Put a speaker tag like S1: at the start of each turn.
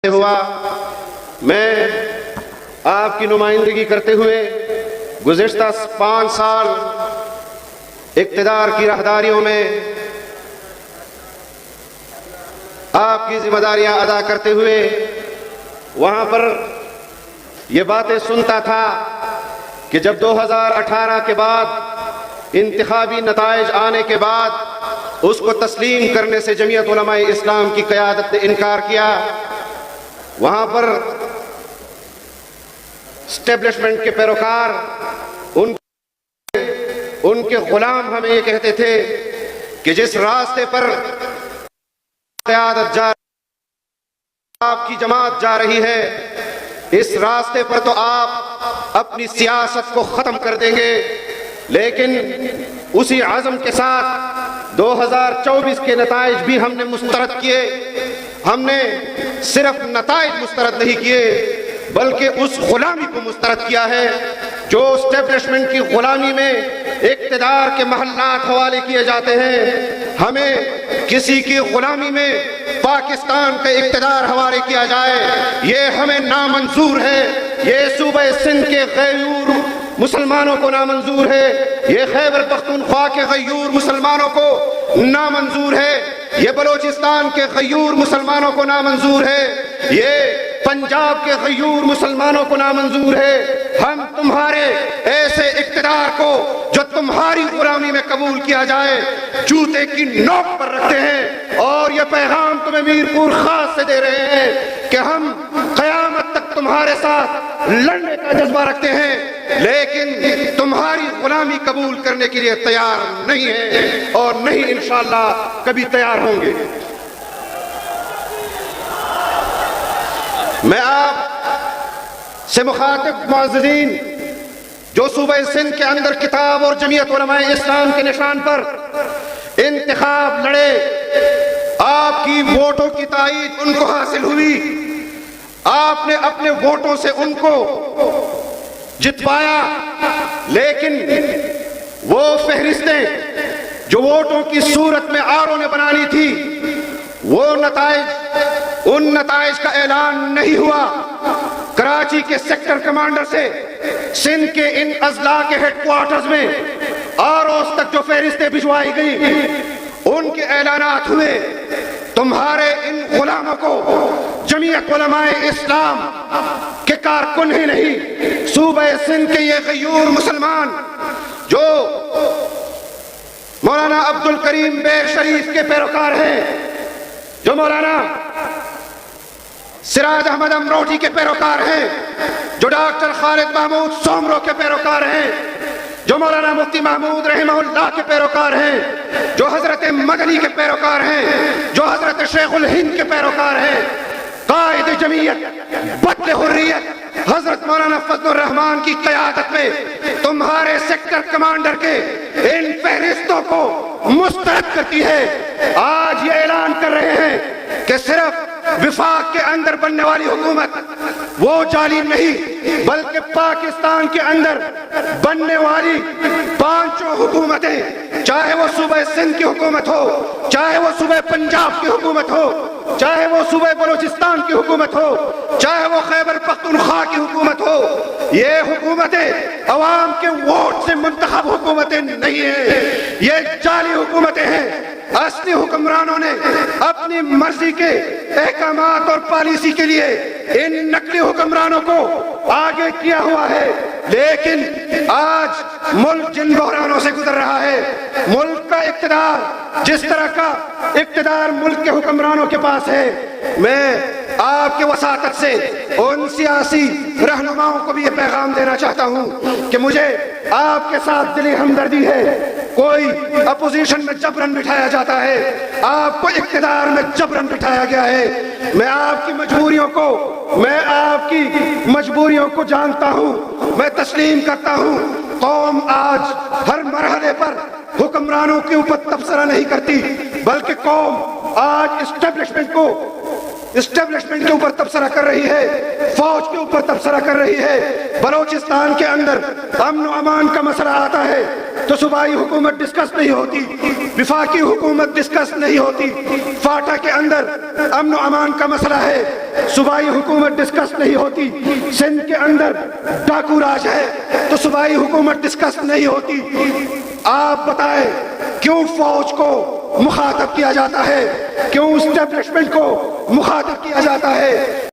S1: ہوا میں آپ کی نمائندگی کرتے ہوئے گزشتہ 5 سال اقتدار کی راہداریوں میں آپ کی ذمہ داریاں ادا کرتے ہوئے وہاں پر یہ باتیں سنتا تھا کہ جب 2018 کے بعد انتخابی نتائج آنے کے بعد اس کو تسلیم کرنے سے جمعیت علماء اسلام کی قیادت نے انکار کیا، وہاں پر اسٹیبلشمنٹ کے پیروکار ان کے غلام ہمیں یہ کہتے تھے کہ جس راستے پر قیادت آپ کی جماعت جا رہی ہے اس راستے پر تو آپ اپنی سیاست کو ختم کر دیں گے، لیکن اسی عزم کے ساتھ 2024 کے نتائج بھی ہم نے مسترد کیے۔ ہم نے صرف نتائج مسترد نہیں کیے بلکہ اس غلامی کو مسترد کیا ہے جو اسٹیبلشمنٹ کی غلامی میں اقتدار کے محلات حوالے کیے جاتے ہیں۔ ہمیں کسی کی غلامی میں پاکستان کا اقتدار حوالے کیا جائے، یہ ہمیں نامنظور ہے۔ یہ صوبہ سندھ کے غیور مسلمانوں کو نامنظور ہے، یہ خیبر پختونخوا کے غیور مسلمانوں کو نامنظور ہے، یہ بلوچستان کے غیور مسلمانوں کو نامنظور ہے، یہ پنجاب کے غیور مسلمانوں کو نامنظور ہے۔ ہم تمہارے ایسے اقتدار کو جو تمہاری غلامی میں قبول کیا جائے جوتے کی نوک پر رکھتے ہیں، اور یہ پیغام تمہیں میرپور خاص سے دے رہے ہیں کہ ہم قیامت تک تمہارے ساتھ لڑنے کا جذبہ رکھتے ہیں، لیکن تمہاری غلامی قبول کرنے کے لیے تیار نہیں ہے اور نہیں انشاءاللہ کبھی تیار ہوں گے۔ میں آپ سے مخاطب معززین جو صوبہ سندھ کے اندر کتاب اور جمعیت علماء اسلام کے نشان پر انتخاب لڑے، آپ کی ووٹوں کی تائید ان کو حاصل ہوئی، آپ نے اپنے ووٹوں سے ان کو جتوایا، لیکن وہ فہرستیں جو ووٹوں کی صورت میں آروں نے بنانی تھی وہ ان نتائج کا اعلان نہیں ہوا۔ کراچی کے سیکٹر کمانڈر سے سندھ کے ان اضلاع کے ہیڈ کوارٹرز میں آروز تک جو فہرستیں بھجوائی گئی ان کے اعلانات ہوئے۔ تمہارے ان غلاموں کو جمعیت علماء اسلام کے کارکن ہی نہیں، صوبہ سندھ کے یہ غیور مسلمان جو مولانا عبدالکریم بیر شریف کے پیروکار ہیں، جو مولانا سراج احمد امروٹی کے پیروکار ہیں، جو ڈاکٹر خالد محمود سومرو کے پیروکار ہیں، جو مولانا مفتی محمود رحمہ اللہ کے پیروکار ہیں، جو حضرت مدنی کے پیروکار ہیں، جو حضرت شیخ الہند کے پیروکار ہیں، قائد جمعیت بدل حریت حضرت مولانا فضل الرحمان کی قیادت میں تمہارے سیکٹر کمانڈر کے ان فہرستوں کو مسترد کرتی ہے۔ آج یہ اعلان کر رہے ہیں کہ صرف وفاق کے اندر بننے والی حکومت وہ جعلی نہیں بلکہ پاکستان کے اندر بننے والی 5 حکومتیں، چاہے وہ صوبہ سندھ کی حکومت ہو، چاہے وہ صوبہ پنجاب کی حکومت ہو، چاہے وہ صوبہ بلوچستان کی حکومت ہو، چاہے وہ خیبر پختونخوا کی حکومت ہو، یہ حکومتیں عوام کے ووٹ سے منتخب حکومتیں نہیں ہیں، یہ جعلی حکومتیں ہیں۔ اصلی حکمرانوں نے اپنی مرضی کے احکامات اور پالیسی کے لیے ان نقلی حکمرانوں کو آگے کیا ہوا ہے، لیکن آج ملک جن بحرانوں سے گزر رہا ہے، ملک کا اقتدار جس طرح کا اقتدار ملک کے حکمرانوں کے پاس ہے، میں آپ کے وساطت سے ان سیاسی رہنماؤں کو بھی یہ پیغام دینا چاہتا ہوں کہ مجھے آپ کے ساتھ دلی ہمدردی ہے۔ کوئی اپوزیشن میں جبرن بٹھایا جاتا ہے، آپ کو اقتدار میں جبرن بٹھایا گیا ہے۔ میں آپ کی مجبوریوں کو جانتا ہوں، میں تسلیم کرتا ہوں۔ قوم آج ہر مرحلے پر حکمرانوں کے اوپر تبصرہ نہیں کرتی بلکہ قوم آج اسٹیبلشمنٹ کو اسٹیبلشمنٹ کے اوپر تبصرہ کر رہی ہے، فوج کے اوپر تبصرہ کر رہی ہے۔ بلوچستان کے اندر امن و امان کا مسئلہ آتا ہے تو صوبائی حکومت ڈسکس نہیں ہوتی، وفاقی حکومت ڈسکس نہیں ہوتی۔ فاٹا کے اندر امن و امان کا مسئلہ ہے، صوبائی حکومت ڈسکس نہیں ہوتی۔ سندھ کے اندر ڈاکو راج ہے تو صوبائی حکومت ڈسکس نہیں ہوتی۔ آپ بتائیں کیوں فوج کو مخاطب کیا جاتا ہے، کیوں اسٹیبلشمنٹ کو مخاطب کیا جاتا ہے؟